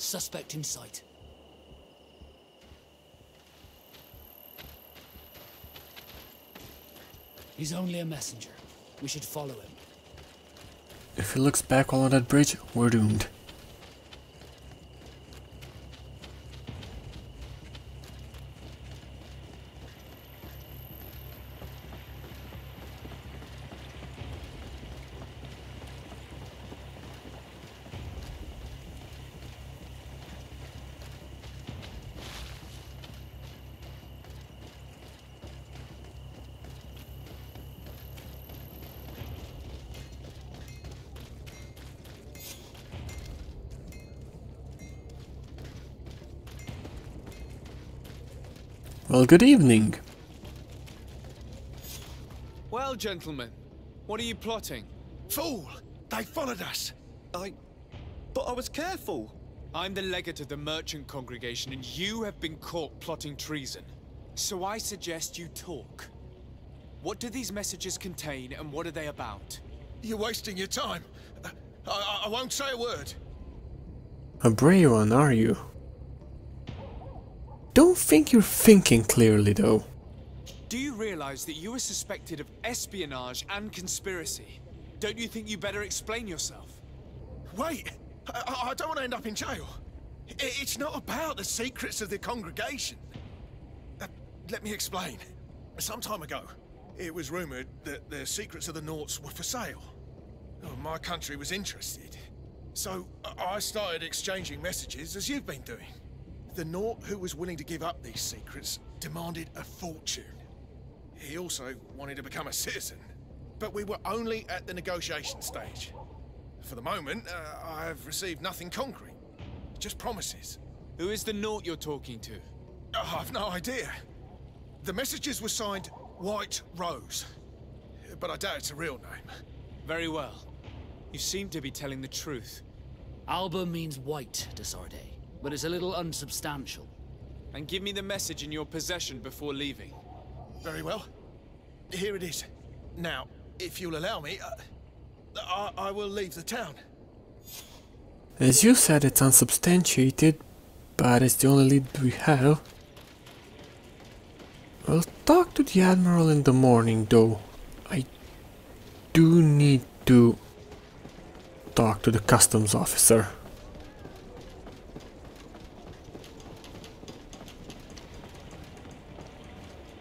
Suspect in sight. He's only a messenger. We should follow him. If he looks back on that bridge, we're doomed. Well, good evening. Well, gentlemen, what are you plotting? Fool! They followed us! But I was careful. I'm the legate of the merchant congregation, and you have been caught plotting treason. So I suggest you talk. What do these messages contain, and what are they about? You're wasting your time. I won't say a word. A brave one, are you? Don't think you're thinking clearly, though. Do you realize that you are suspected of espionage and conspiracy? Don't you think you better explain yourself? Wait! I don't want to end up in jail. It's not about the secrets of the congregation. Let me explain. Some time ago, it was rumored that the secrets of the Naughts were for sale. My country was interested. So I started exchanging messages as you've been doing. The Naught who was willing to give up these secrets demanded a fortune. He also wanted to become a citizen. But we were only at the negotiation stage. For the moment, I have received nothing concrete. Just promises. Who is the Naught you're talking to? I've no idea. The messages were signed White Rose. But I doubt it's a real name. Very well. You seem to be telling the truth. Alba means white, Desarde, but it's a little unsubstantial. And give me the message in your possession before leaving. Very well. Here it is. Now, if you'll allow me, I will leave the town. As you said, it's unsubstantiated, but it's the only lead we have. I'll talk to the Admiral in the morning, though. I do need to talk to the customs officer.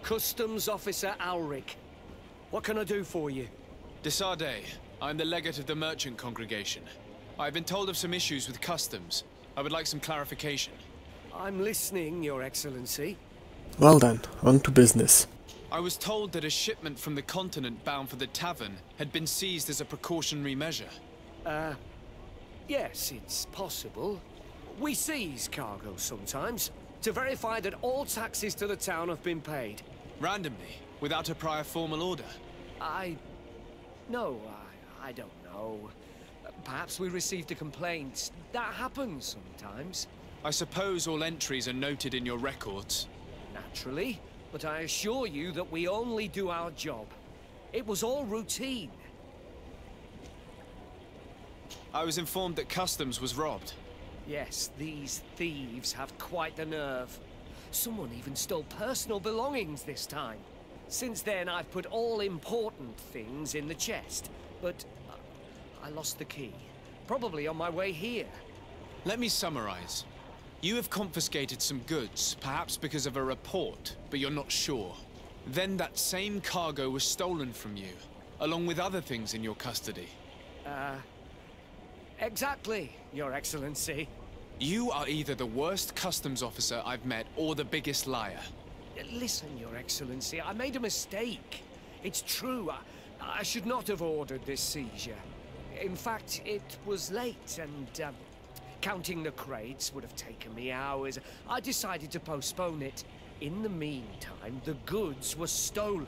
Customs Officer Alric. What can I do for you? Desarde, I'm the legate of the merchant congregation. I've been told of some issues with customs. I would like some clarification. I'm listening, Your Excellency. Well then, on to business. I was told that a shipment from the continent bound for the tavern had been seized as a precautionary measure. Yes, it's possible. We seize cargo sometimes, to verify that all taxes to the town have been paid. Randomly, without a prior formal order. No, I don't know. Perhaps we received a complaint. That happens sometimes. I suppose all entries are noted in your records. Naturally, but I assure you that we only do our job. It was all routine. I was informed that customs was robbed. Yes, these thieves have quite the nerve. Someone even stole personal belongings this time. Since then, I've put all important things in the chest, but I lost the key. Probably on my way here. Let me summarize. You have confiscated some goods, perhaps because of a report, but you're not sure. Then that same cargo was stolen from you, along with other things in your custody. Exactly, Your Excellency. You are either the worst customs officer I've met or the biggest liar. Listen, Your Excellency, I made a mistake. It's true, I should not have ordered this seizure. In fact, it was late and, counting the crates would have taken me hours. I decided to postpone it. In the meantime, the goods were stolen.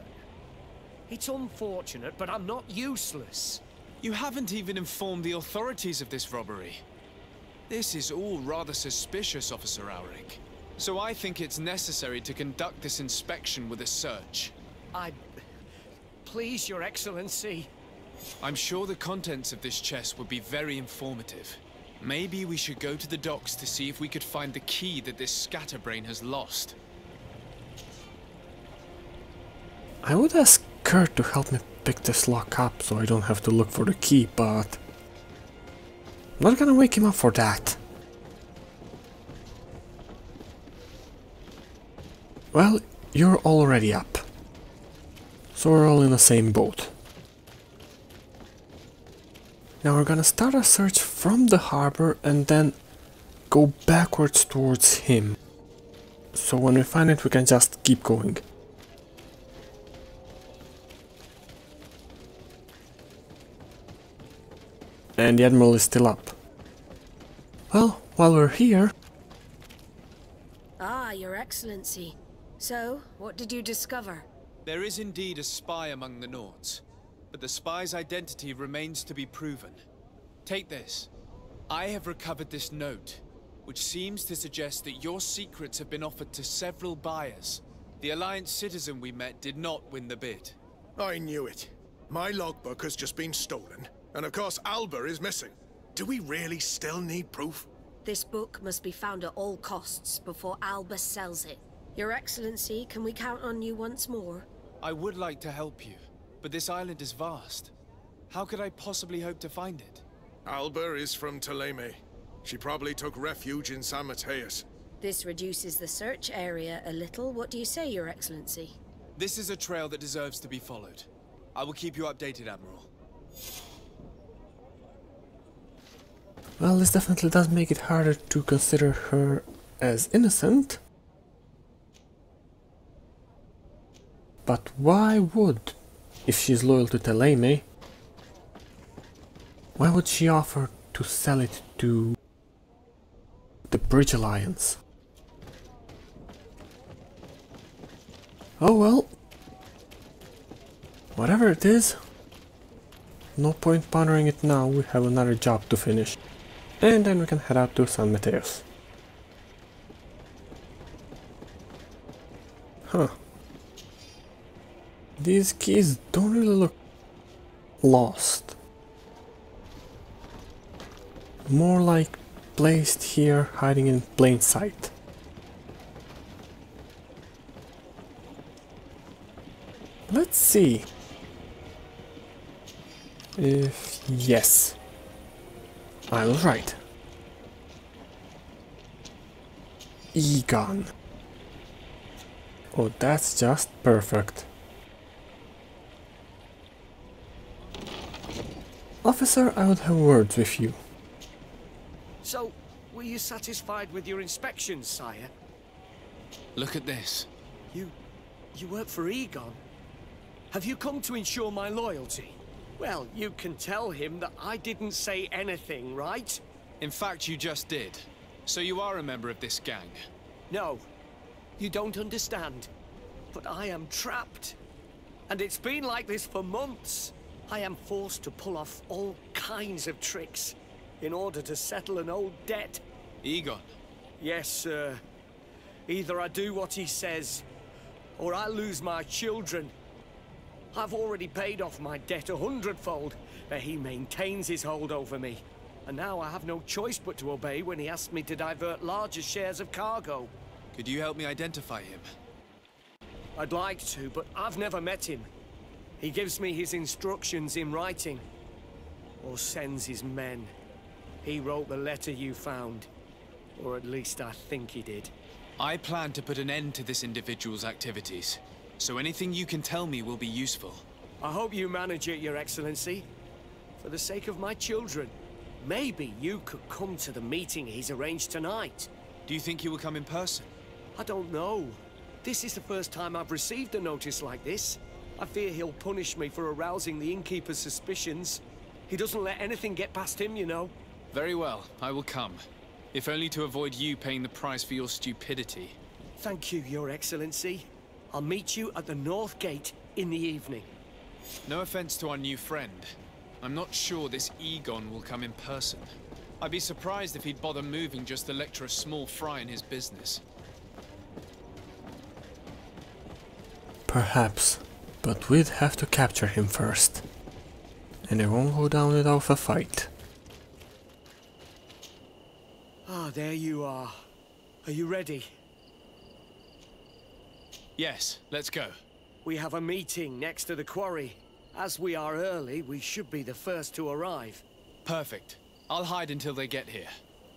It's unfortunate, but I'm not useless. You haven't even informed the authorities of this robbery. This is all rather suspicious, Officer Auric. So I think it's necessary to conduct this inspection with a search. Please, Your Excellency. I'm sure the contents of this chest would be very informative. Maybe we should go to the docks to see if we could find the key that this scatterbrain has lost. I would ask Kurt to help me pick this lock up so I don't have to look for the key, but I'm not gonna wake him up for that. Well, you're already up, so we're all in the same boat. Now we're gonna start our search from the harbor and then go backwards towards him. So when we find it, we can just keep going. And the Admiral is still up. Well, while we're here... Ah, Your Excellency. So, what did you discover? There is indeed a spy among the Nords, but the spy's identity remains to be proven. Take this. I have recovered this note, which seems to suggest that your secrets have been offered to several buyers. The Alliance citizen we met did not win the bid. I knew it. My logbook has just been stolen, and of course Alba is missing. Do we really still need proof? This book must be found at all costs before Alba sells it. Your Excellency, can we count on you once more? I would like to help you, but this island is vast. How could I possibly hope to find it? Alba is from Thélème. She probably took refuge in San Mateus. This reduces the search area a little. What do you say, Your Excellency? This is a trail that deserves to be followed. I will keep you updated, Admiral. Well, this definitely does make it harder to consider her as innocent. But why would, if she's loyal to Thélème, why would she offer to sell it to the Bridge Alliance? Oh well. Whatever it is, no point pondering it now, we have another job to finish. And then we can head out to San Mateus. Huh. These keys don't really look lost. More like placed here, hiding in plain sight. Let's see. If yes, I was right. Egon. Oh, that's just perfect. Officer, I would have words with you. So, were you satisfied with your inspections, sire? Look at this. You work for Egon? Have you come to ensure my loyalty? Well, you can tell him that I didn't say anything, right? In fact, you just did. So you are a member of this gang? No, you don't understand. But I am trapped. And it's been like this for months. I am forced to pull off all kinds of tricks in order to settle an old debt. Egon? Yes, sir. Either I do what he says, or I lose my children. I've already paid off my debt 100-fold, but he maintains his hold over me. And now I have no choice but to obey when he asks me to divert larger shares of cargo. Could you help me identify him? I'd like to, but I've never met him. He gives me his instructions in writing, or sends his men. He wrote the letter you found, or at least I think he did. I plan to put an end to this individual's activities, so anything you can tell me will be useful. I hope you manage it, Your Excellency. For the sake of my children, maybe you could come to the meeting he's arranged tonight. Do you think he will come in person? I don't know. This is the first time I've received a notice like this. I fear he'll punish me for arousing the innkeeper's suspicions. He doesn't let anything get past him, you know. Very well, I will come. If only to avoid you paying the price for your stupidity. Thank you, Your Excellency. I'll meet you at the North Gate in the evening. No offense to our new friend. I'm not sure this Egon will come in person. I'd be surprised if he'd bother moving just to lecture a small fry in his business. Perhaps, but we'd have to capture him first. And it won't go down without a fight. Ah, there you are. Are you ready? Yes, let's go. We have a meeting next to the quarry. As we are early, we should be the first to arrive. Perfect. I'll hide until they get here.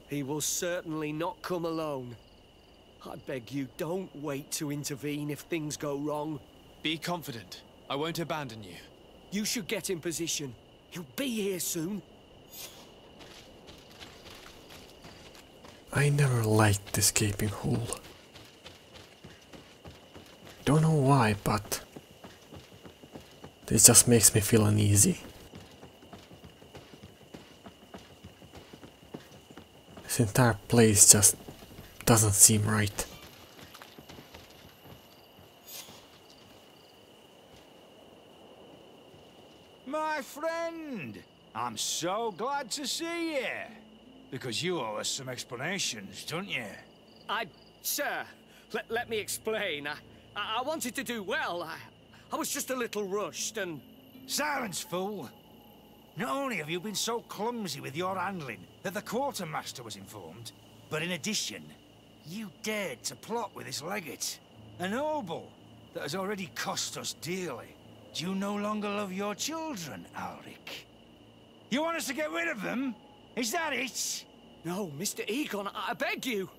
He will certainly not come alone. I beg you, don't wait to intervene if things go wrong. Be confident. I won't abandon you. You should get in position. He'll be here soon. I never liked this gaping hole. Don't know why, but this just makes me feel uneasy. This entire place just doesn't seem right. My friend, I'm so glad to see you. Because you owe us some explanations, don't you? Sir, let me explain. I wanted to do well. I was just a little rushed and... Silence, fool! Not only have you been so clumsy with your handling that the quartermaster was informed, but in addition, you dared to plot with this legate. A noble that has already cost us dearly. Do you no longer love your children, Alric? You want us to get rid of them? Is that it? No, Mr. Egon, I beg you.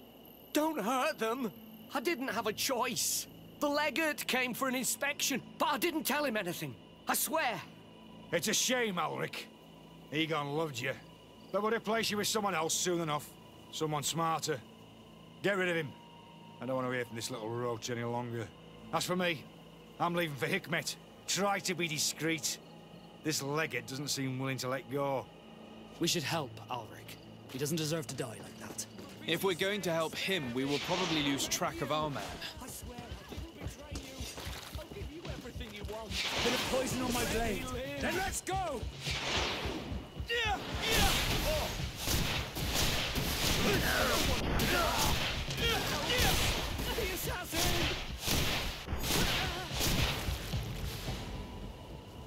Don't hurt them. I didn't have a choice. The legate came for an inspection, but I didn't tell him anything. I swear. It's a shame, Alric. Egon loved you, but would replace you with someone else soon enough. Someone smarter. Get rid of him. I don't want to hear from this little roach any longer. As for me, I'm leaving for Hikmet. Try to be discreet. This legate doesn't seem willing to let go. We should help Alric. He doesn't deserve to die like that. If we're going to help him, we will probably lose track of our man. I swear I didn't betray you. I'll give you everything you want. Bit of poison on my blade. Then let's go! The assassin!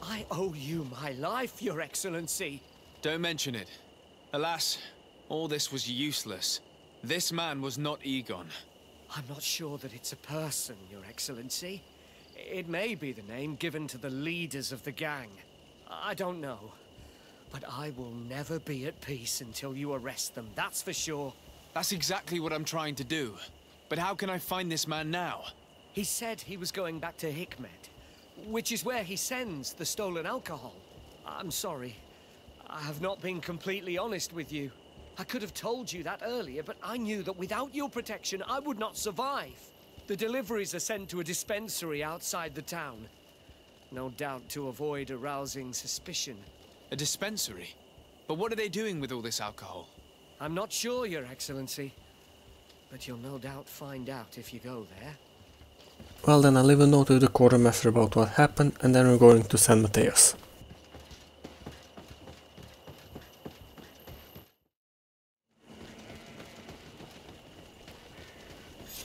I owe you my life, Your Excellency. Don't mention it. Alas, all this was useless. This man was not Egon. I'm not sure that it's a person, Your Excellency. It may be the name given to the leaders of the gang. I don't know. But I will never be at peace until you arrest them, that's for sure. That's exactly what I'm trying to do. But how can I find this man now? He said he was going back to Hikmet, which is where he sends the stolen alcohol. I'm sorry. I have not been completely honest with you. I could have told you that earlier, but I knew that without your protection, I would not survive. The deliveries are sent to a dispensary outside the town. No doubt to avoid arousing suspicion. A dispensary? But what are they doing with all this alcohol? I'm not sure, Your Excellency. But you'll no doubt find out if you go there. Well, then I'll leave a note with the quartermaster about what happened, and then we're going to San Mateus.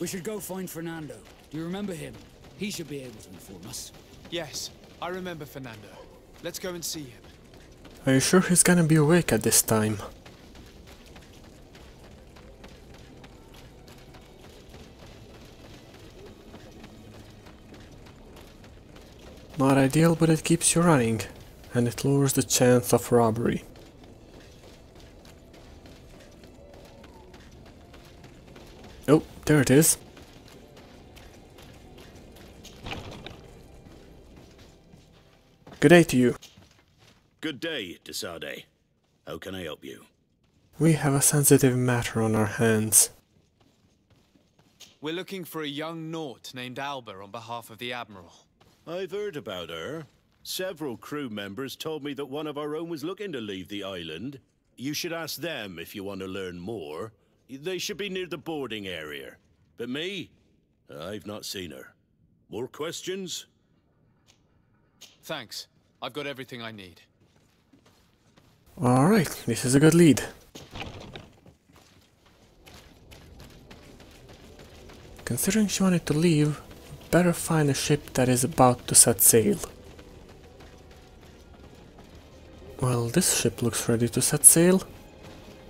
We should go find Fernando. Do you remember him? He should be able to inform us. Yes, I remember Fernando. Let's go and see him. Are you sure he's gonna be awake at this time? Not ideal, but it keeps you running, and it lowers the chance of robbery. Oh, there it is. Good day to you. Good day, Desade. How can I help you? We have a sensitive matter on our hands. We're looking for a young Naut named Alba on behalf of the Admiral. I've heard about her. Several crew members told me that one of our own was looking to leave the island. You should ask them if you want to learn more. They should be near the boarding area. But me? I've not seen her. More questions? Thanks. I've got everything I need. Alright, this is a good lead. Considering she wanted to leave, better find a ship that is about to set sail. Well, this ship looks ready to set sail.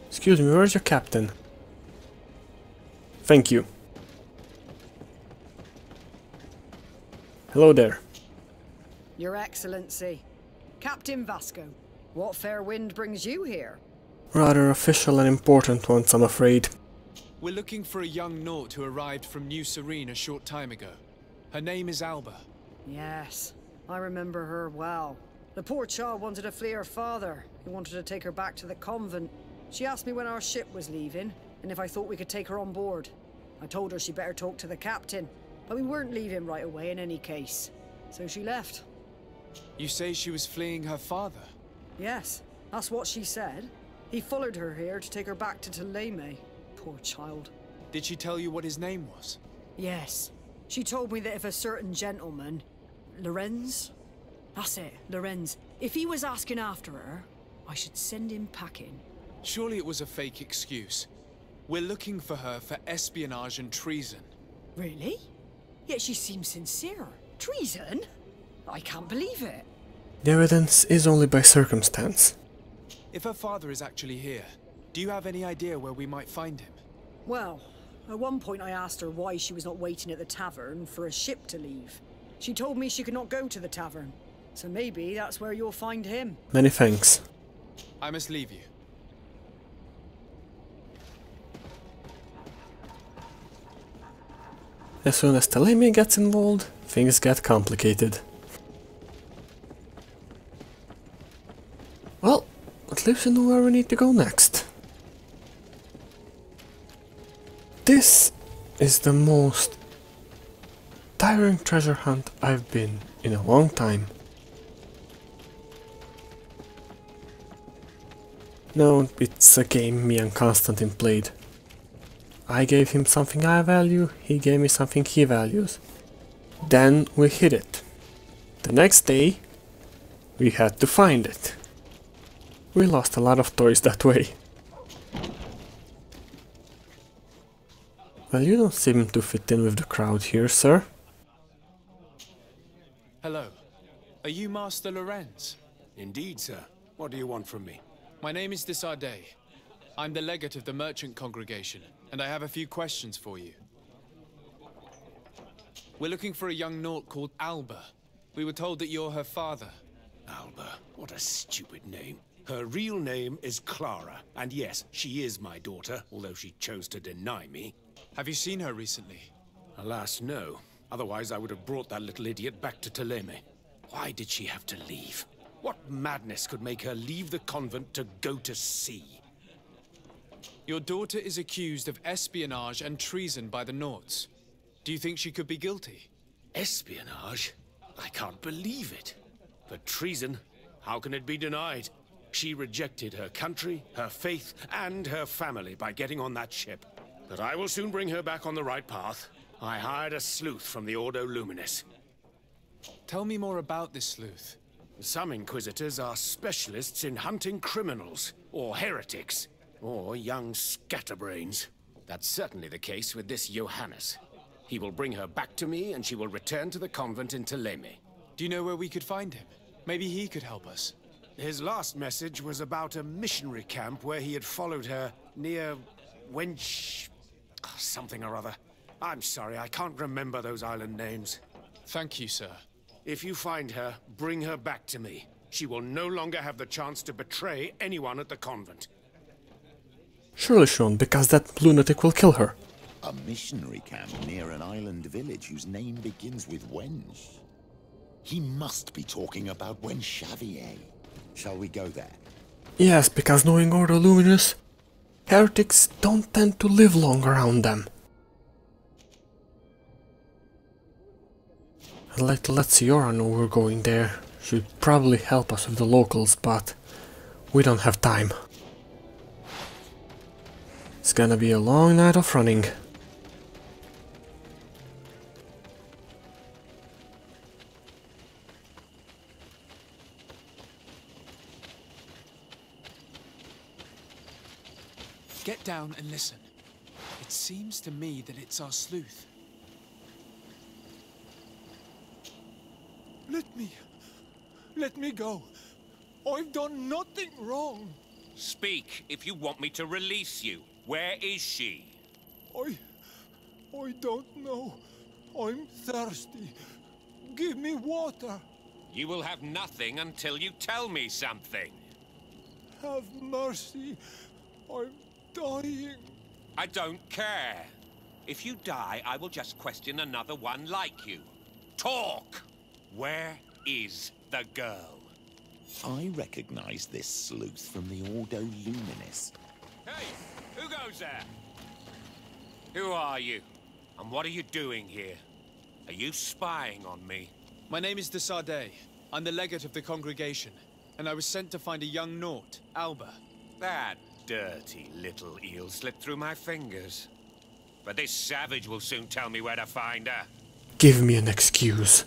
Excuse me, where's your captain? Thank you. Hello there. Your Excellency. Captain Vasco, what fair wind brings you here? Rather official and important ones, I'm afraid. We're looking for a young Naut who arrived from New Serene a short time ago. Her name is Alba. Yes, I remember her well. The poor child wanted to flee her father, who wanted to take her back to the convent. She asked me when our ship was leaving, and if I thought we could take her on board. I told her she'd better talk to the captain, but we weren't leaving right away in any case. So she left. You say she was fleeing her father? Yes, that's what she said. He followed her here to take her back to Thélème. Poor child. Did she tell you what his name was? Yes. She told me that if a certain gentleman... Lorenz? That's it, Lorenz. If he was asking after her, I should send him packing. Surely it was a fake excuse. We're looking for her for espionage and treason. Really? Yet she seems sincere. Treason? I can't believe it. The evidence is only by circumstance. If her father is actually here, do you have any idea where we might find him? Well, at one point I asked her why she was not waiting at the tavern for a ship to leave. She told me she could not go to the tavern. So maybe that's where you'll find him. Many thanks. I must leave you. As soon as Thélème gets involved, things get complicated. Well, at least we know where we need to go next. This is the most tiring treasure hunt I've been in a long time. No, it's a game me and Constantine played. I gave him something I value, he gave me something he values. Then we hid it. The next day, we had to find it. We lost a lot of toys that way. Well, you don't seem to fit in with the crowd here, sir. Hello. Are you Master Lorenz? Indeed, sir. What do you want from me? My name is Desardet. I'm the legate of the merchant congregation, and I have a few questions for you. We're looking for a young Naut called Alba. We were told that you're her father. Alba, what a stupid name. Her real name is Clara, and yes, she is my daughter, although she chose to deny me. Have you seen her recently? Alas, no. Otherwise, I would have brought that little idiot back to Thélème. Why did she have to leave? What madness could make her leave the convent to go to sea? Your daughter is accused of espionage and treason by the Nauts. Do you think she could be guilty? Espionage? I can't believe it. But treason? How can it be denied? She rejected her country, her faith, and her family by getting on that ship. But I will soon bring her back on the right path. I hired a sleuth from the Ordo Luminis. Tell me more about this sleuth. Some inquisitors are specialists in hunting criminals, or heretics, or young scatterbrains. That's certainly the case with this Johannes. He will bring her back to me, and she will return to the convent in Thélème. Do you know where we could find him? Maybe he could help us. His last message was about a missionary camp where he had followed her near Wench... something or other. I'm sorry, I can't remember those island names. Thank you, sir. If you find her, bring her back to me. She will no longer have the chance to betray anyone at the convent. Surely, Sean, because that lunatic will kill her. A missionary camp near an island village whose name begins with Wench. He must be talking about Wench Xavier. Shall we go there? Yes, because knowing Ordo Luminous, heretics don't tend to live long around them. I'd like to let Ciora know we're going there. She'd probably help us with the locals, but we don't have time. It's gonna be a long night of running. Get down and listen. It seems to me that it's our sleuth. Let me go. I've done nothing wrong. Speak if you want me to release you. Where is she? I don't know. I'm thirsty. Give me water. You will have nothing until you tell me something. Have mercy. I'm dying. I don't care. If you die, I will just question another one like you. Talk! Where is the girl? I recognize this sleuth from the Ordo Luminis. Hey, who goes there? Who are you? And what are you doing here? Are you spying on me? My name is de Sardet. I'm the legate of the congregation, and I was sent to find a young Naut, Alba. That dirty little eel slipped through my fingers. But this savage will soon tell me where to find her. Give me an excuse.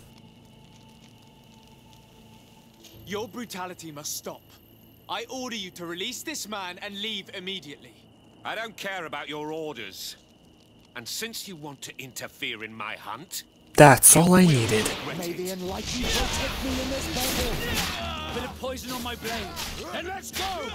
Your brutality must stop. I order you to release this man and leave immediately. I don't care about your orders. And since you want to interfere in my hunt... That's all I needed. May the enlightened protect me in this battle. Bit of poison on my blade. Then let's go!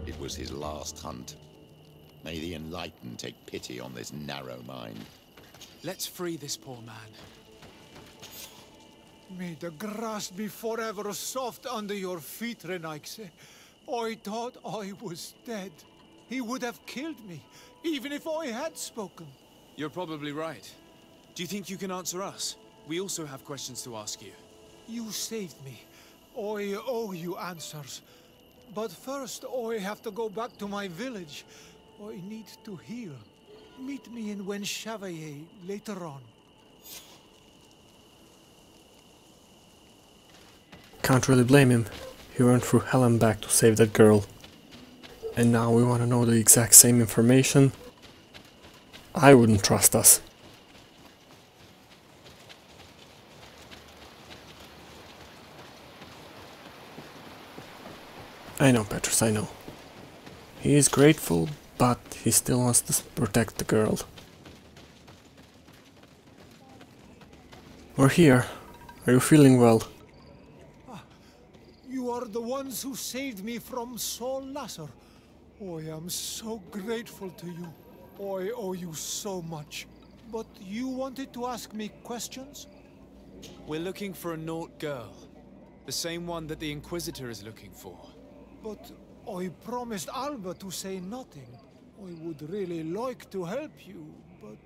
It was his last hunt. May the enlightened take pity on this narrow mind. Let's free this poor man. May the grass be forever soft under your feet, Renaikse. I thought I was dead. He would have killed me, even if I had spoken. You're probably right. Do you think you can answer us? We also have questions to ask you. You saved me. I owe you answers. But first, I have to go back to my village. I need to heal. Meet me in Chevalier later on. Can't really blame him. He went through hell and back to save that girl. And now we want to know the exact same information. I wouldn't trust us. I know, Petrus, I know. He is grateful, but he still wants to protect the girl. We're here. Are you feeling well? You are the ones who saved me from Saul Lasser. I am so grateful to you. I owe you so much. But you wanted to ask me questions? We're looking for a Naut girl. The same one that the Inquisitor is looking for. But I promised Alba to say nothing. I would really like to help you, but...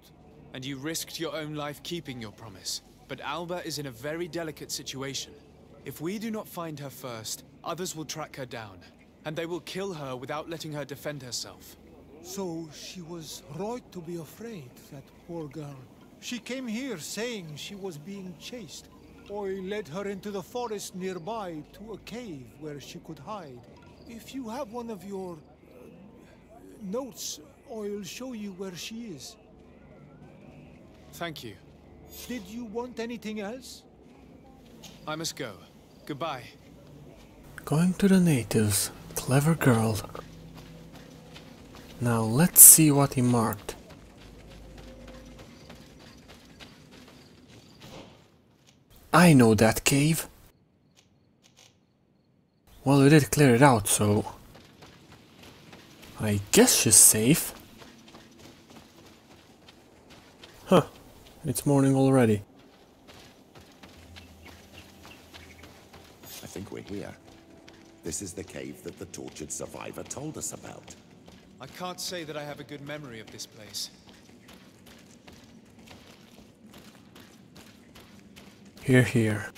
And you risked your own life keeping your promise. But Alba is in a very delicate situation. If we do not find her first, others will track her down. And they will kill her without letting her defend herself. So she was right to be afraid, that poor girl. She came here saying she was being chased. I led her into the forest nearby to a cave where she could hide. If you have one of your notes, I'll show you where she is. Thank you. Did you want anything else? I must go. Goodbye. Going to the natives. Clever girl. Now let's see what he marked. I know that cave. Well, we did clear it out, so... I guess she's safe. Huh. It's morning already. I think we're here. This is the cave that the tortured survivor told us about. I can't say that I have a good memory of this place. Here.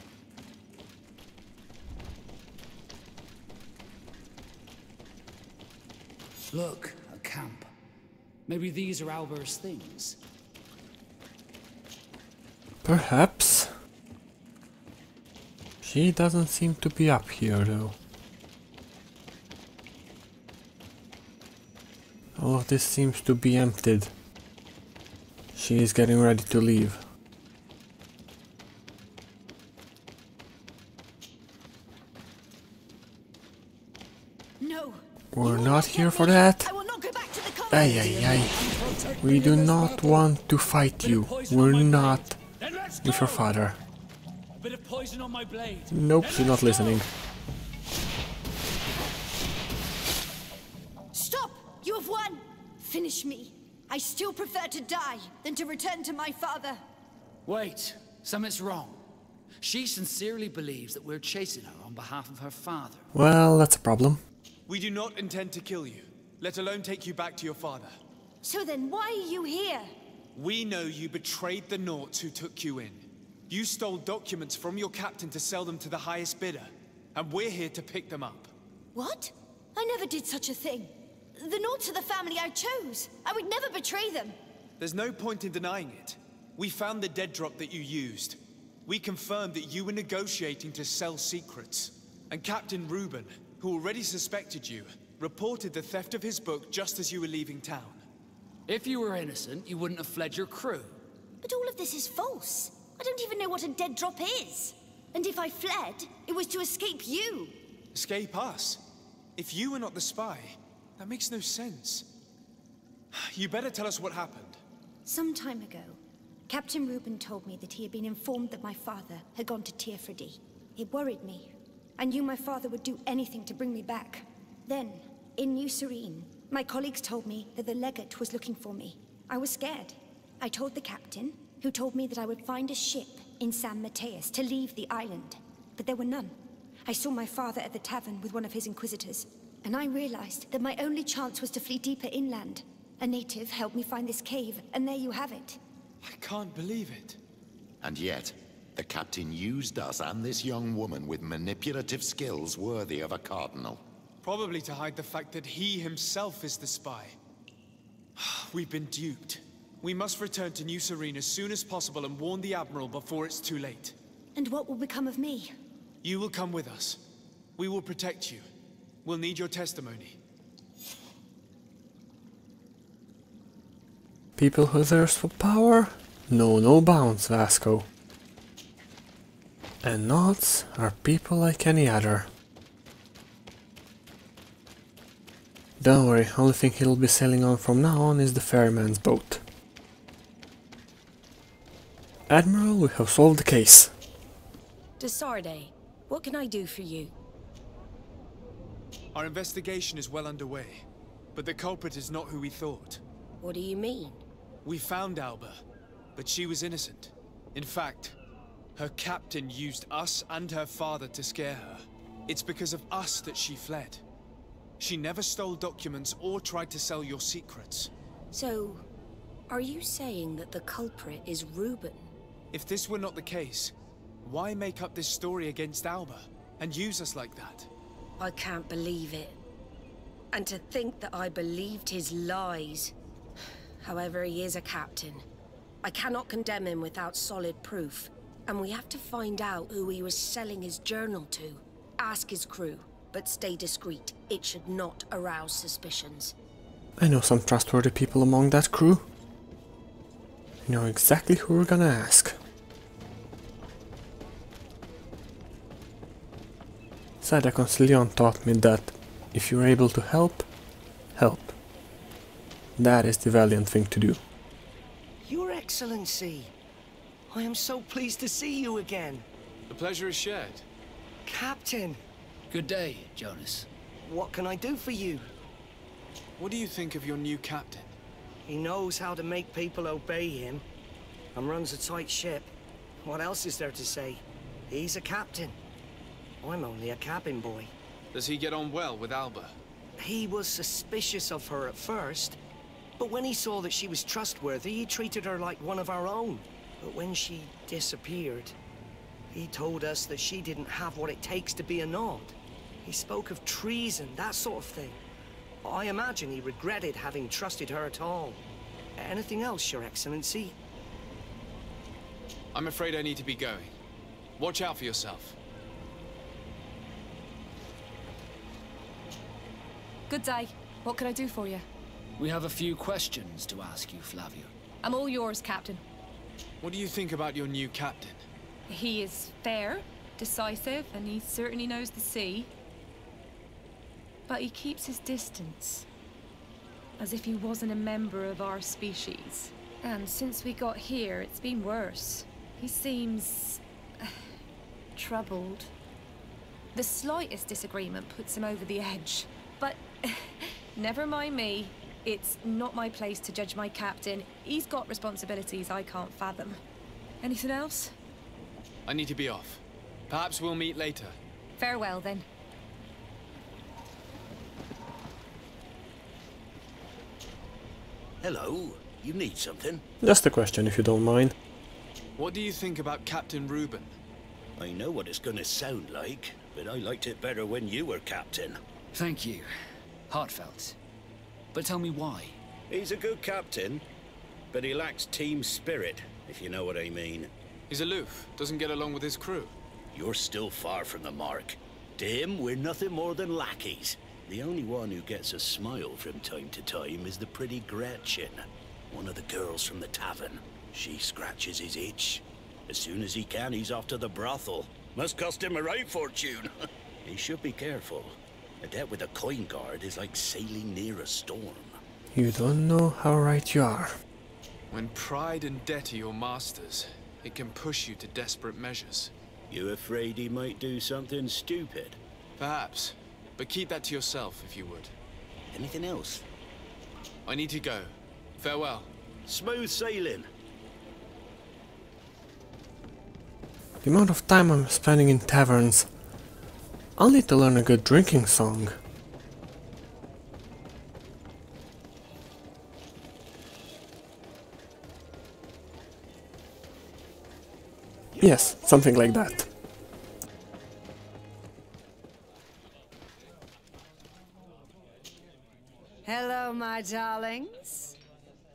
Look, a camp. Maybe these are Alber's things. Perhaps. She doesn't seem to be up here, though. All of this seems to be emptied. She is getting ready to leave. No. We're not here for that. I will not go back to the Ay. We do not want to fight you. We're not with your father. A bit of poison on my blade. Nope, she's not listening. Stop! You have won! Finish me. I still prefer to die than to return to my father. Wait, something's wrong. She sincerely believes that we're chasing her on behalf of her father. Well, that's a problem. We do not intend to kill you, let alone take you back to your father. So then why are you here? We know you betrayed the Naughts who took you in. You stole documents from your captain to sell them to the highest bidder, and we're here to pick them up. What? I never did such a thing. The Naughts are the family I chose. I would never betray them. There's no point in denying it. We found the dead drop that you used. We confirmed that you were negotiating to sell secrets. And Captain Reuben, who already suspected you, reported the theft of his book just as you were leaving town. If you were innocent, you wouldn't have fled your crew. But all of this is false. I don't even know what a dead drop is. And if I fled, it was to escape you. Escape us? If you were not the spy, that makes no sense. You better tell us what happened. Some time ago, Captain Reuben told me that he had been informed that my father had gone to Teerfredy. It worried me. I knew my father would do anything to bring me back. Then, in New Serene, my colleagues told me that the legate was looking for me. I was scared. I told the captain, who told me that I would find a ship in San Mateus to leave the island. But there were none. I saw my father at the tavern with one of his inquisitors, and I realized that my only chance was to flee deeper inland. A native helped me find this cave, and there you have it. I can't believe it. And yet, the captain used us and this young woman with manipulative skills worthy of a cardinal. Probably to hide the fact that he himself is the spy. We've been duped. We must return to New Serene as soon as possible and warn the Admiral before it's too late. And what will become of me? You will come with us. We will protect you. We'll need your testimony. People who thirst for power know no bounds, Vasco. And Naughts are people like any other. Don't worry, only thing he'll be sailing on from now on is the ferryman's boat. Admiral, we have solved the case. Desarde, what can I do for you? Our investigation is well underway, but the culprit is not who we thought. What do you mean? We found Alba, but she was innocent. In fact, her captain used us and her father to scare her. It's because of us that she fled. She never stole documents or tried to sell your secrets. So, are you saying that the culprit is Reuben? If this were not the case, why make up this story against Alba and use us like that? I can't believe it. And to think that I believed his lies. However, he is a captain. I cannot condemn him without solid proof. And we have to find out who he was selling his journal to. Ask his crew, but stay discreet. It should not arouse suspicions. I know some trustworthy people among that crew. You know exactly who we're gonna ask. Sada Concilion taught me that if you're able to help, help. That is the valiant thing to do. Your Excellency, I am so pleased to see you again. The pleasure is shared. Captain. Good day, Jonas. What can I do for you? What do you think of your new captain? He knows how to make people obey him, and runs a tight ship. What else is there to say? He's a captain. I'm only a cabin boy. Does he get on well with Alba? He was suspicious of her at first, but when he saw that she was trustworthy, he treated her like one of our own. But when she disappeared, he told us that she didn't have what it takes to be a Nod. He spoke of treason, that sort of thing. I imagine he regretted having trusted her at all. Anything else, Your Excellency? I'm afraid I need to be going. Watch out for yourself. Good day. What can I do for you? We have a few questions to ask you, Flavio. I'm all yours, Captain. What do you think about your new captain? He is fair, decisive, and he certainly knows the sea. But he keeps his distance. As if he wasn't a member of our species. And since we got here, it's been worse. He seems troubled. The slightest disagreement puts him over the edge. But never mind me. It's not my place to judge my captain. He's got responsibilities I can't fathom. Anything else? I need to be off. Perhaps we'll meet later. Farewell, then. Hello. You need something? Just a question, if you don't mind. What do you think about Captain Reuben? I know what it's gonna sound like, but I liked it better when you were captain. Thank you. Heartfelt. But tell me why. He's a good captain, but he lacks team spirit, if you know what I mean. He's aloof, doesn't get along with his crew. You're still far from the mark. To him, we're nothing more than lackeys. The only one who gets a smile from time to time is the pretty Gretchen, one of the girls from the tavern. She scratches his itch. As soon as he can, he's off to the brothel. Must cost him a right fortune. He should be careful. A debt with a coin guard is like sailing near a storm. You don't know how right you are. When pride and debt are your masters, it can push you to desperate measures. You afraid he might do something stupid? Perhaps. But keep that to yourself, if you would. Anything else? I need to go. Farewell. Smooth sailing. The amount of time I'm spending in taverns. I'll need to learn a good drinking song. Yes, something like that. Hello, my darlings.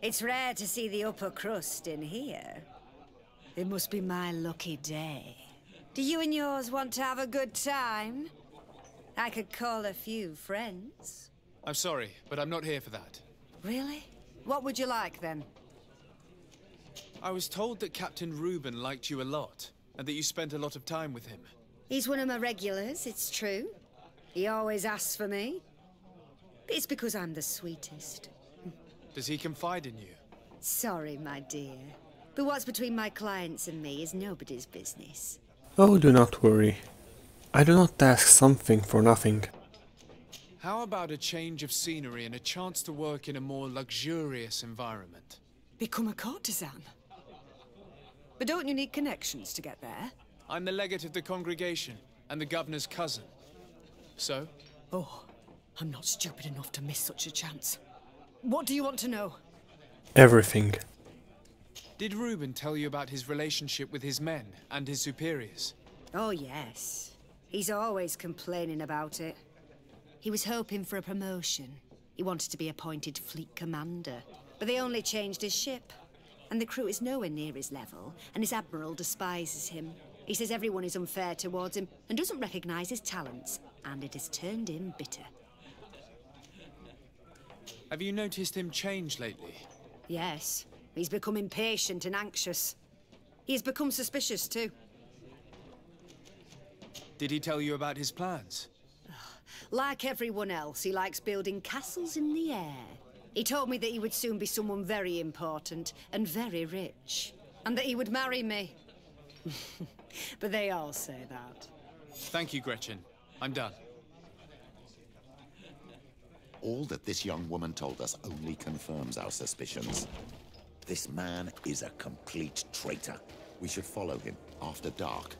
It's rare to see the upper crust in here. It must be my lucky day. Do you and yours want to have a good time? I could call a few friends. I'm sorry, but I'm not here for that. Really? What would you like, then? I was told that Captain Reuben liked you a lot, and that you spent a lot of time with him. He's one of my regulars, it's true. He always asks for me. It's because I'm the sweetest. Does he confide in you? Sorry, my dear. But what's between my clients and me is nobody's business. Oh, do not worry. I do not ask something for nothing. How about a change of scenery and a chance to work in a more luxurious environment? Become a courtesan? But don't you need connections to get there? I'm the legate of the congregation, and the governor's cousin. So? Oh, I'm not stupid enough to miss such a chance. What do you want to know? Everything. Did Reuben tell you about his relationship with his men and his superiors? Oh, yes. He's always complaining about it. He was hoping for a promotion. He wanted to be appointed fleet commander. But they only changed his ship. And the crew is nowhere near his level, and his admiral despises him. He says everyone is unfair towards him and doesn't recognize his talents, and it has turned him bitter. Have you noticed him change lately? Yes. He's become impatient and anxious. He's become suspicious, too. Did he tell you about his plans? Like everyone else, he likes building castles in the air. He told me that he would soon be someone very important and very rich. And that he would marry me. But they all say that. Thank you, Gretchen. I'm done. All that this young woman told us only confirms our suspicions. This man is a complete traitor. We should follow him after dark.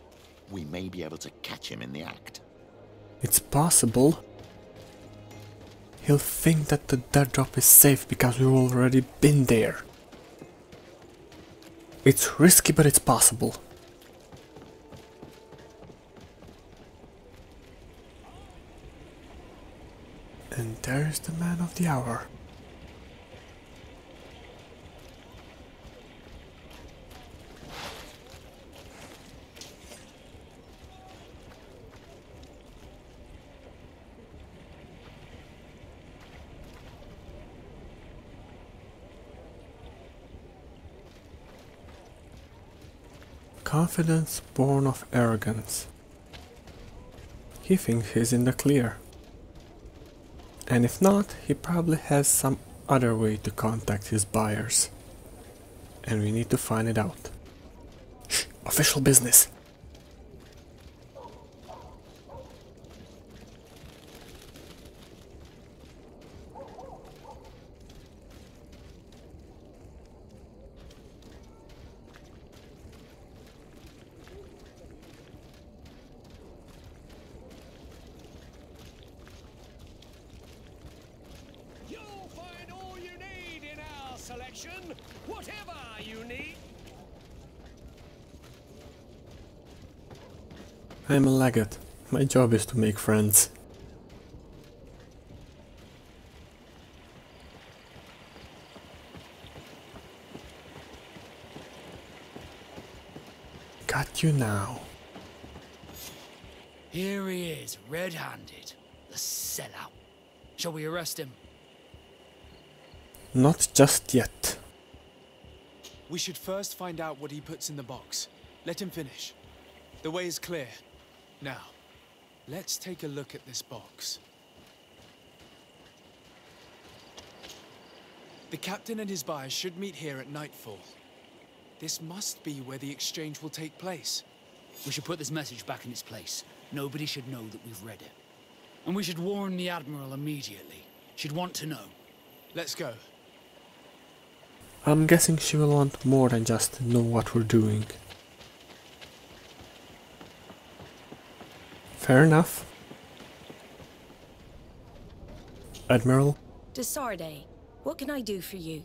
We may be able to catch him in the act. It's possible. He'll think that the dead drop is safe because we've already been there. It's risky, but it's possible. And there's the man of the hour. Confidence born of arrogance. He thinks he's in the clear. And if not, he probably has some other way to contact his buyers. And we need to find it out. Shh, official business. I'm a legate. My job is to make friends. Got you now. Here he is, red-handed. The sellout. Shall we arrest him? Not just yet. We should first find out what he puts in the box. Let him finish. The way is clear. Now, let's take a look at this box. The captain and his buyer should meet here at nightfall. This must be where the exchange will take place. We should put this message back in its place. Nobody should know that we've read it. And we should warn the Admiral immediately. She'd want to know. Let's go. I'm guessing she will want more than just know what we're doing. Fair enough. Admiral? Desarde, what can I do for you?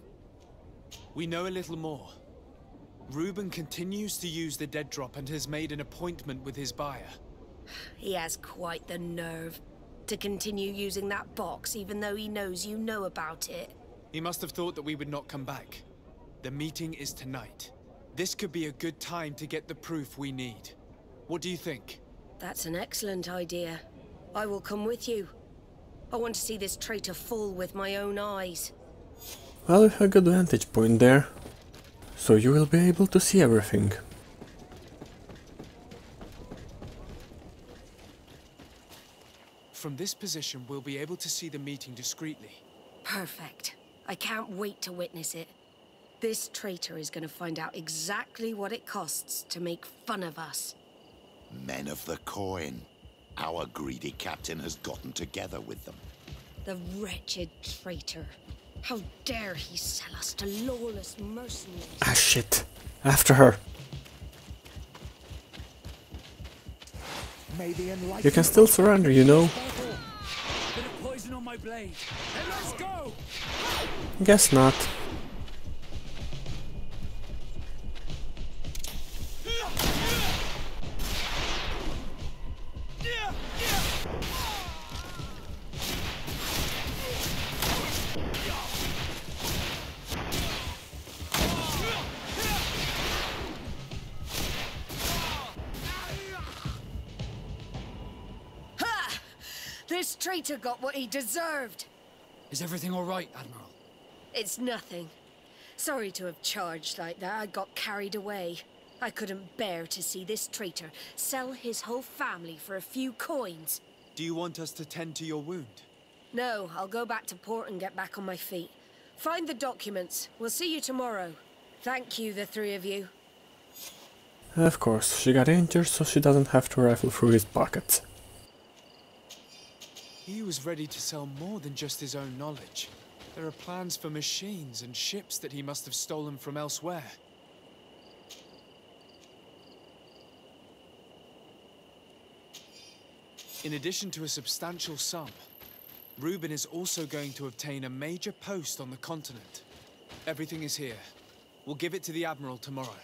We know a little more. Reuben continues to use the dead drop and has made an appointment with his buyer. He has quite the nerve to continue using that box even though he knows you know about it. He must have thought that we would not come back. The meeting is tonight. This could be a good time to get the proof we need. What do you think? That's an excellent idea. I will come with you. I want to see this traitor fall with my own eyes. Well, we have a good vantage point there. So you will be able to see everything. From this position, we'll be able to see the meeting discreetly. Perfect. I can't wait to witness it. This traitor is going to find out exactly what it costs to make fun of us. Men of the coin. Our greedy captain has gotten together with them. The wretched traitor. How dare he sell us to lawless mercenaries? Ah shit. After her. You can still surrender, you know. Bit of poison on my blade. Then let's go! Guess not. This traitor got what he deserved. Is everything all right, Admiral? It's nothing. Sorry to have charged like that. I got carried away. I couldn't bear to see this traitor sell his whole family for a few coins. Do you want us to tend to your wound? No, I'll go back to port and get back on my feet. Find the documents. We'll see you tomorrow. Thank you, the three of you. Of course, she got injured so she doesn't have to rifle through his pockets. He was ready to sell more than just his own knowledge. There are plans for machines and ships that he must have stolen from elsewhere. In addition to a substantial sum, Reuben is also going to obtain a major post on the continent. Everything is here. We'll give it to the Admiral tomorrow.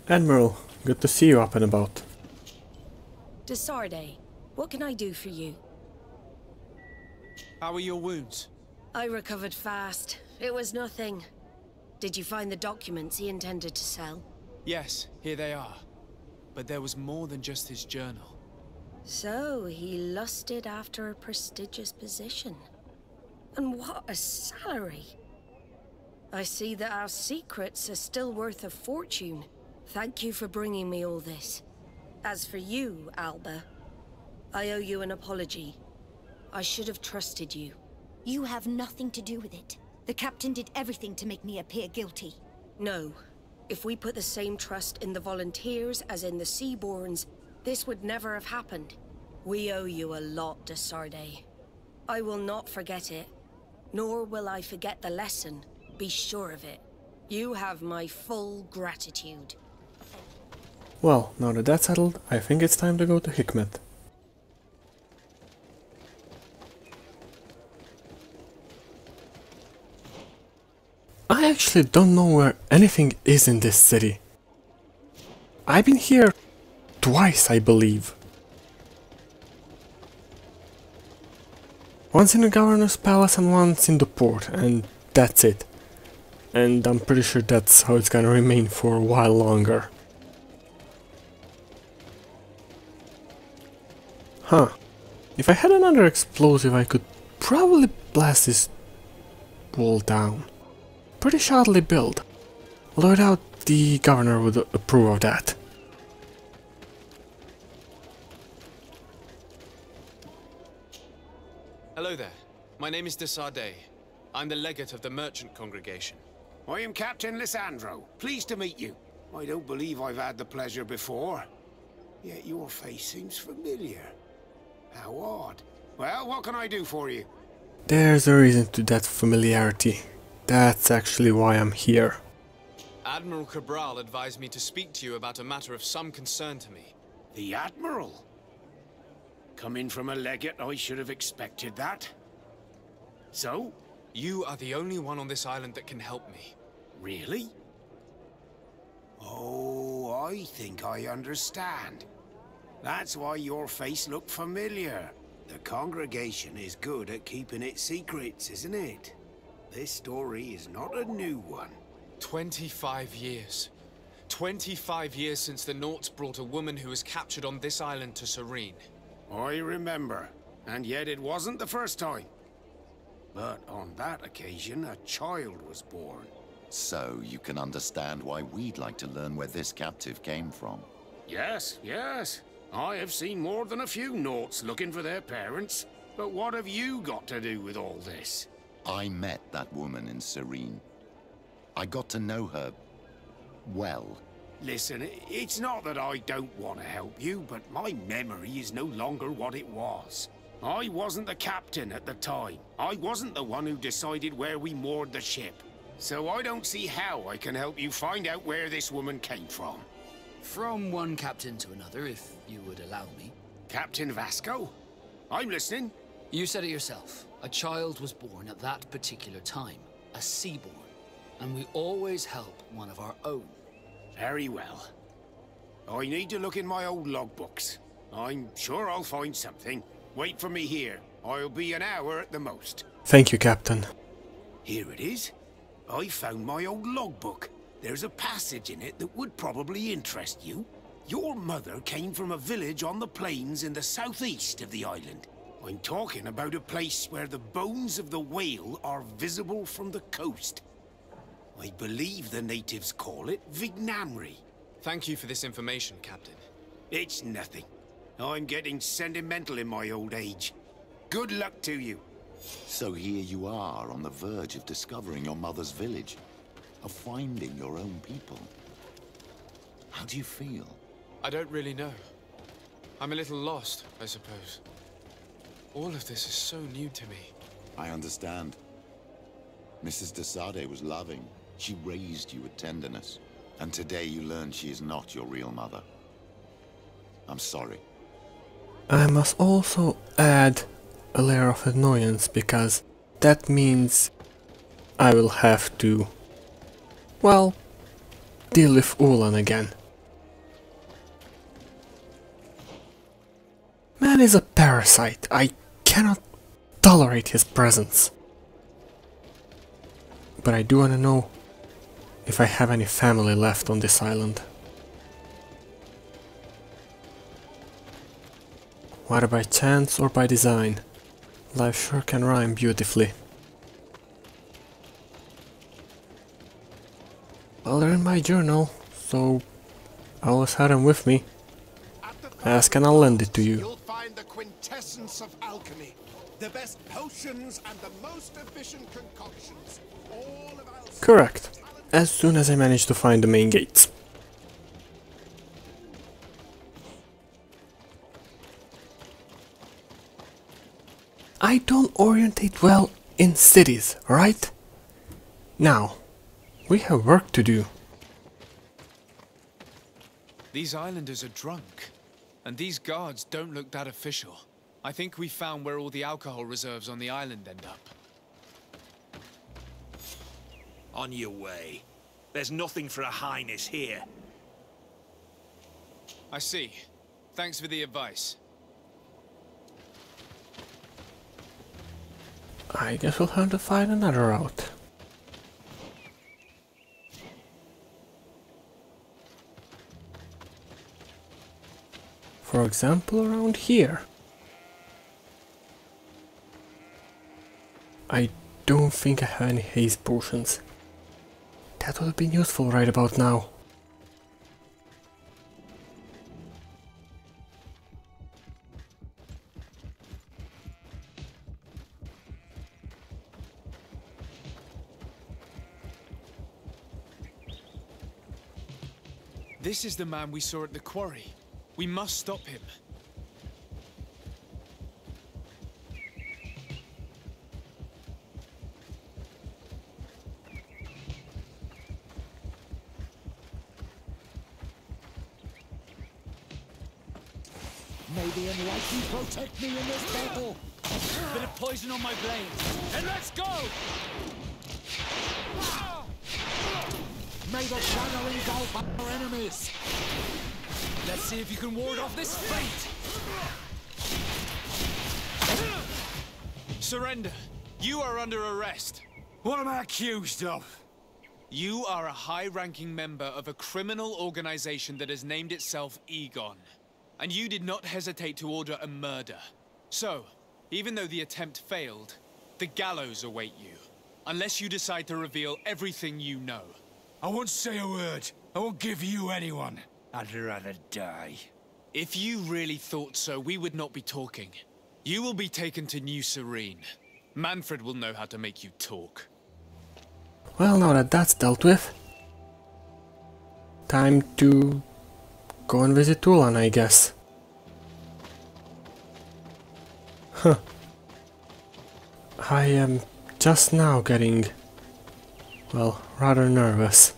Admiral, good to see you up and about. Desarde, what can I do for you? How are your wounds? I recovered fast. It was nothing. Did you find the documents he intended to sell? Yes, here they are. But there was more than just his journal. So, he lusted after a prestigious position. And what a salary! I see that our secrets are still worth a fortune. Thank you for bringing me all this. As for you, Alba, I owe you an apology. I should have trusted you. You have nothing to do with it. The captain did everything to make me appear guilty. No. If we put the same trust in the volunteers as in the Seaborns, this would never have happened. We owe you a lot, Desarde. I will not forget it. Nor will I forget the lesson. Be sure of it. You have my full gratitude. Well, now that that's settled, I think it's time to go to Hikmet. honestly don't know where anything is in this city. I've been here twice, I believe. Once in the governor's palace and once in the port, and that's it. And I'm pretty sure that's how it's gonna remain for a while longer. Huh. If I had another explosive, I could probably blast this wall down. Pretty shoddily built. Although I doubt the governor would approve of that. Hello there. My name is de Sardet. I'm the legate of the merchant congregation. I am Captain Lissandro. Pleased to meet you. I don't believe I've had the pleasure before. Yet your face seems familiar. How odd. Well, what can I do for you? There's a reason to that familiarity. That's actually why I'm here. Admiral Cabral advised me to speak to you about a matter of some concern to me. The Admiral? Coming from a legate, I should have expected that. So? You are the only one on this island that can help me. Really? Oh, I think I understand. That's why your face looked familiar. The congregation is good at keeping its secrets, isn't it? This story is not a new one. 25 years. 25 years since the Nauts brought a woman who was captured on this island to Serene. I remember. And yet it wasn't the first time. But on that occasion, a child was born. So you can understand why we'd like to learn where this captive came from. Yes, yes. I have seen more than a few Nauts looking for their parents. But what have you got to do with all this? I met that woman in Serene. I got to know her well. Listen, it's not that I don't want to help you, but my memory is no longer what it was. I wasn't the captain at the time. I wasn't the one who decided where we moored the ship. So I don't see how I can help you find out where this woman came from. From one captain to another, if you would allow me. Captain Vasco? I'm listening. You said it yourself. A child was born at that particular time. A seaborn. And we always help one of our own. Very well. I need to look in my old logbooks. I'm sure I'll find something. Wait for me here. I'll be an hour at the most. Thank you, Captain. Here it is. I found my old logbook. There's a passage in it that would probably interest you. Your mother came from a village on the plains in the southeast of the island. I'm talking about a place where the bones of the whale are visible from the coast. I believe the natives call it Vignamri. Thank you for this information, Captain. It's nothing. I'm getting sentimental in my old age. Good luck to you. So here you are on the verge of discovering your mother's village, of finding your own people. How do you feel? I don't really know. I'm a little lost, I suppose. All of this is so new to me. I understand. Mrs. de Sardet was loving. She raised you with tenderness. And today you learn she is not your real mother. I'm sorry. I must also add a layer of annoyance, because that means I will have to, well, deal with Ulan again. Man is a parasite. I cannot tolerate his presence. But I do want to know if I have any family left on this island. Whether by chance or by design, life sure can rhyme beautifully. Well, they're in my journal, so I always had them with me. Ask and I'll lend it to you. You'll find the quintessence of alchemy. The best potions and the most efficient concoctions. All of our... Correct. As soon as I manage to find the main gates. I don't orientate well in cities, right? Now, we have work to do. These islanders are drunk, and these guards don't look that official. I think we found where all the alcohol reserves on the island end up. On your way. There's nothing for a highness here. I see. Thanks for the advice. I guess we'll have to find another route. For example, around here. I don't think I have any haste potions. That would have been useful right about now. This is the man we saw at the quarry. We must stop him. May the enlightened protect me in this battle. Bit of poison on my blade. And let's go! May the shadow engulf our enemies. Let's see if you can ward off this fate. Surrender. You are under arrest. What am I accused of? You are a high-ranking member of a criminal organization that has named itself Egon. And you did not hesitate to order a murder. So, even though the attempt failed, the gallows await you. Unless you decide to reveal everything you know. I won't say a word. I won't give you anyone. I'd rather die. If you really thought so, we would not be talking. You will be taken to New Serene. Manfred will know how to make you talk. Well, now that that's dealt with, time to go and visit Ulan, I guess. Huh. I am just now getting, well, rather nervous.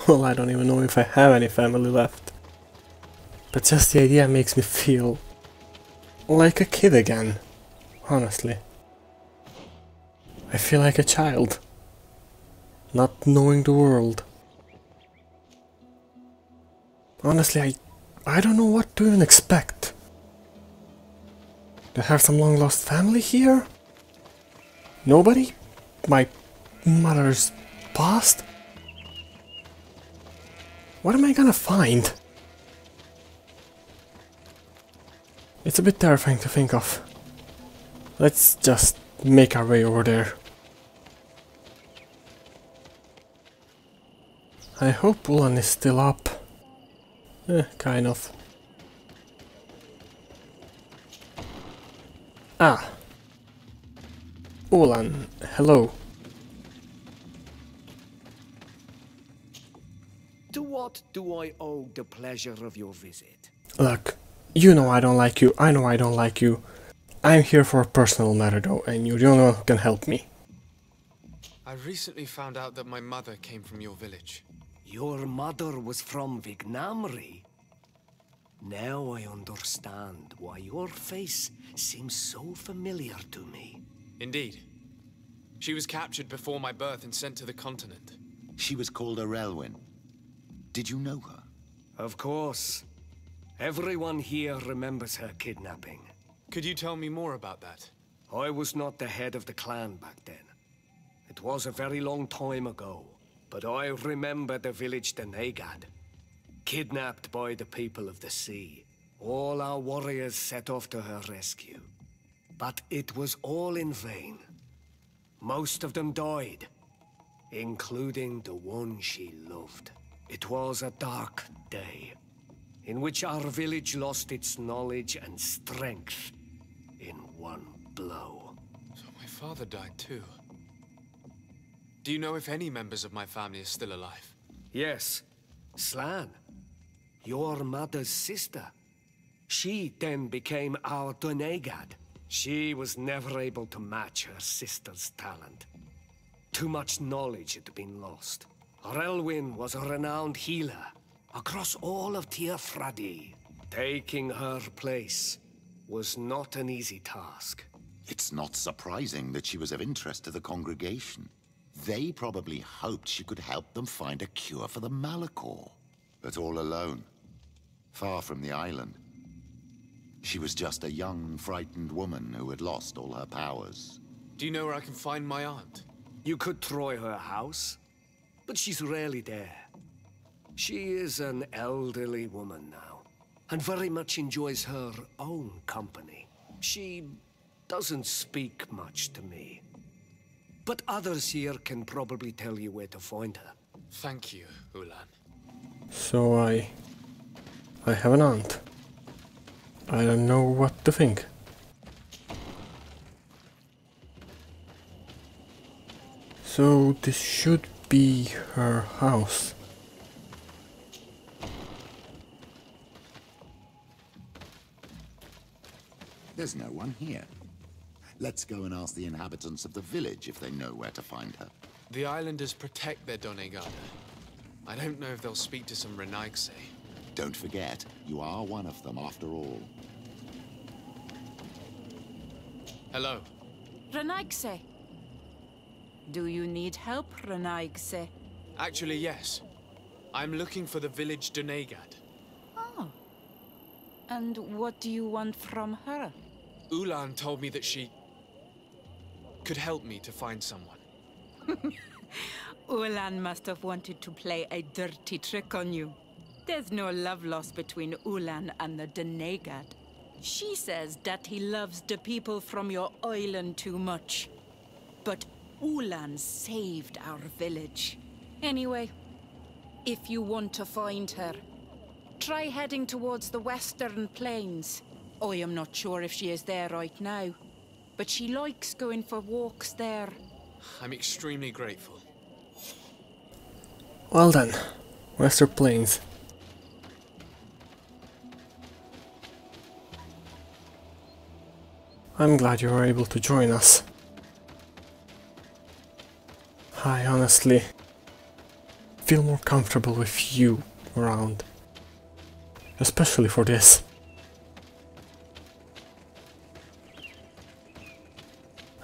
Well, I don't even know if I have any family left. But just the idea makes me feel like a kid again, honestly. I feel like a child, not knowing the world. Honestly, I don't know what to even expect. Do I have some long lost family here? Nobody? My mother's past? What am I gonna find? It's a bit terrifying to think of. Let's just make our way over there. I hope Ulan is still up. Kind of. Ah. Ulan, hello. To what do I owe the pleasure of your visit? Look, you know I don't like you, I know I don't like you. I'm here for a personal matter though, and you're the only one who can help me. I recently found out that my mother came from your village. Your mother was from Vignamri? Now I understand why your face seems so familiar to me. Indeed. She was captured before my birth and sent to the continent. She was called Arelwyn. Did you know her? Of course. Everyone here remembers her kidnapping. Could you tell me more about that? I was not the head of the clan back then. It was a very long time ago. But I remember the village Denegad. Kidnapped by the people of the sea. All our warriors set off to her rescue. But it was all in vain. Most of them died, including the one she loved. It was a dark day, in which our village lost its knowledge and strength in one blow. So my father died too. Do you know if any members of my family are still alive? Yes. Slan. Your mother's sister. She then became our Donegad. She was never able to match her sister's talent. Too much knowledge had been lost. Arelwyn was a renowned healer across all of Tearfradi. Taking her place, was not an easy task. It's not surprising that she was of interest to the congregation. They probably hoped she could help them find a cure for the Malachor. But all alone, far from the island. She was just a young, frightened woman who had lost all her powers. Do you know where I can find my aunt? You could try her house, but she's rarely there. She is an elderly woman now, and very much enjoys her own company. She doesn't speak much to me. But others here can probably tell you where to find her. Thank you, Ulan. So I have an aunt. I don't know what to think. So this should be her house. There's no one here. Let's go and ask the inhabitants of the village if they know where to find her. The islanders protect their Donegada. I don't know if they'll speak to some Renaigse. Don't forget, you are one of them after all. Hello. Renaigse. Do you need help, Renaigse? Actually, yes. I'm looking for the village Donegad. Oh. And what do you want from her? Ulan told me that she could help me to find someone. Ulan must have wanted to play a dirty trick on you. There's no love lost between Ulan and the Donegad. She says that he loves the people from your island too much. But Ulan saved our village. Anyway, if you want to find her, try heading towards the western plains. I am not sure if she is there right now, but she likes going for walks there. I'm extremely grateful. Well then, Western Plains. I'm glad you were able to join us. I honestly feel more comfortable with you around. Especially for this.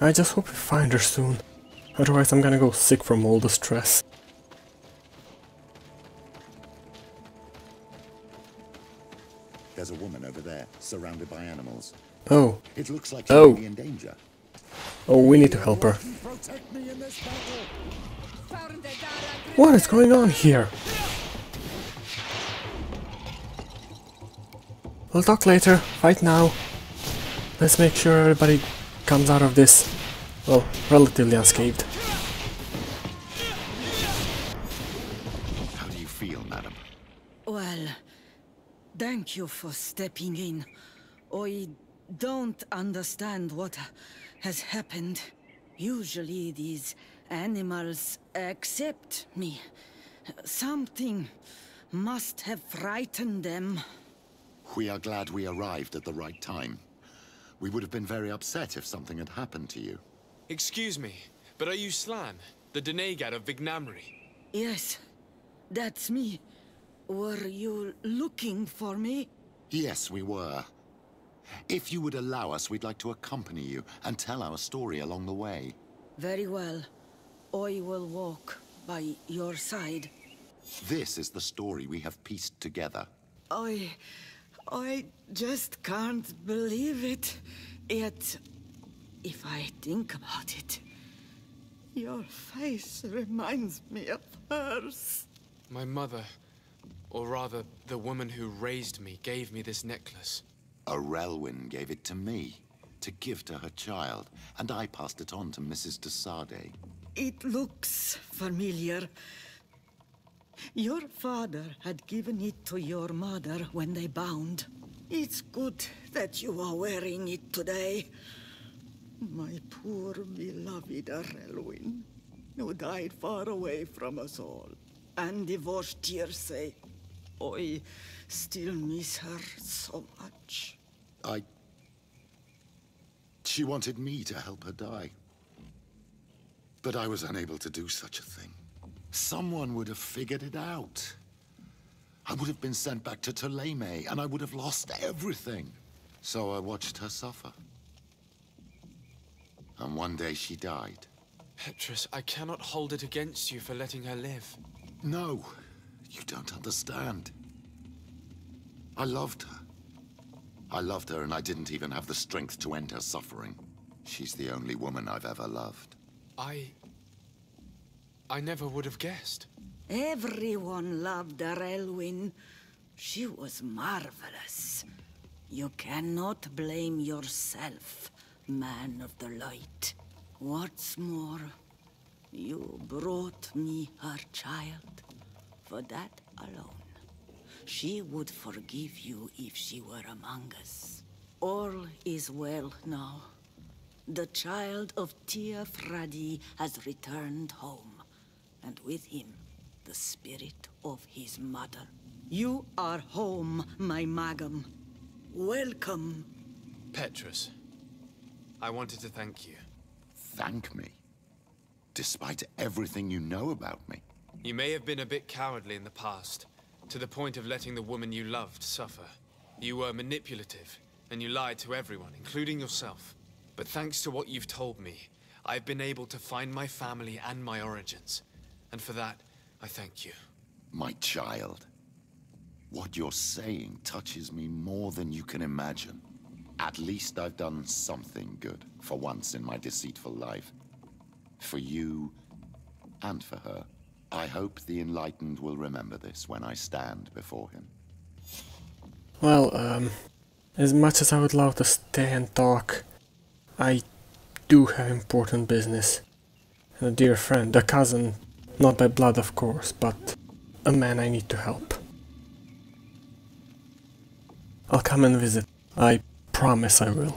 I just hope we find her soon. Otherwise I'm gonna go sick from all the stress. There's a woman over there, surrounded by animals. Oh. It looks like she may be in danger. Oh, we need to help her. What is going on here? We'll talk later. Fight now. Let's make sure everybody comes out of this, well, relatively unscathed. How do you feel, madam? Well, thank you for stepping in. I don't understand what has happened. Usually these animals accept me. Something must have frightened them. We are glad we arrived at the right time. We would have been very upset if something had happened to you. Excuse me, but are you Slan, the Donegad of Vignamri? Yes, that's me. Were you looking for me? Yes, we were. If you would allow us, we'd like to accompany you and tell our story along the way. Very well. I will walk by your side. This is the story we have pieced together. I just can't believe it. Yet, if I think about it, your face reminds me of hers. My mother, or rather, the woman who raised me, gave me this necklace. A Relwyn gave it to me, to give to her child, and I passed it on to Mrs. de Sade. It looks familiar. Your father had given it to your mother when they bound. It's good that you are wearing it today. My poor beloved Relwyn, who died far away from us all, and divorced Tirce. I still miss her so much. She wanted me to help her die. But I was unable to do such a thing. Someone would have figured it out. I would have been sent back to Ptolemy, and I would have lost everything. So I watched her suffer. And one day she died. Petrus, I cannot hold it against you for letting her live. No, you don't understand. I loved her. I loved her and I didn't even have the strength to end her suffering. She's the only woman I've ever loved. I never would have guessed. Everyone loved her, Elwyn. She was marvelous. You cannot blame yourself, man of the light. What's more, you brought me her child. For that alone, she would forgive you if she were among us. All is well now. The child of Teofradi has returned home, and with him, the spirit of his mother. You are home, my Magum. Welcome. Petrus, I wanted to thank you. Thank me? Despite everything you know about me? You may have been a bit cowardly in the past, to the point of letting the woman you loved suffer. You were manipulative, and you lied to everyone, including yourself. But thanks to what you've told me, I've been able to find my family and my origins. And for that, I thank you. My child. What you're saying touches me more than you can imagine. At least I've done something good, for once in my deceitful life. For you, and for her. I hope the Enlightened will remember this when I stand before him. Well, as much as I would love to stay and talk, I do have important business. And a dear friend, a cousin, not by blood of course, but a man I need to help. I'll come and visit. I promise I will.